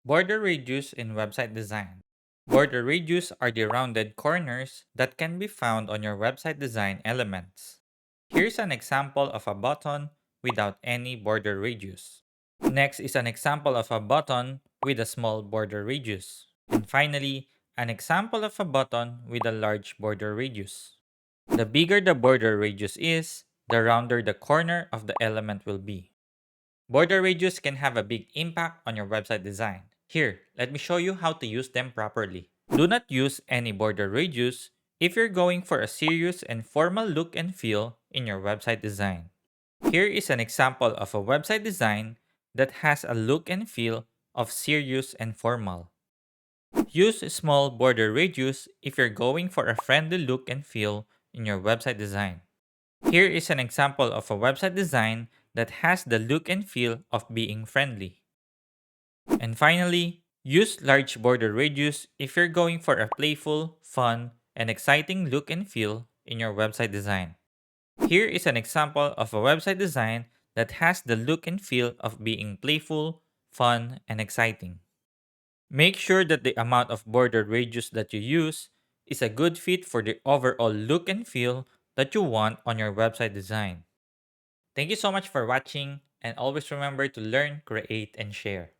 Border radius in website design. Border radius are the rounded corners that can be found on your website design elements. Here's an example of a button without any border radius. Next is an example of a button with a small border radius. And finally, an example of a button with a large border radius. The bigger the border radius is, the rounder the corner of the element will be. Border radius can have a big impact on your website design. Here, let me show you how to use them properly. Do not use any border radius if you're going for a serious and formal look and feel in your website design. Here is an example of a website design that has a look and feel of serious and formal. Use a small border radius if you're going for a friendly look and feel in your website design. Here is an example of a website design that has the look and feel of being friendly. And finally, use large border radius if you're going for a playful, fun, and exciting look and feel in your website design. Here is an example of a website design that has the look and feel of being playful, fun, and exciting. Make sure that the amount of border radius that you use is a good fit for the overall look and feel that you want on your website design. Thank you so much for watching, and always remember to learn, create, and share.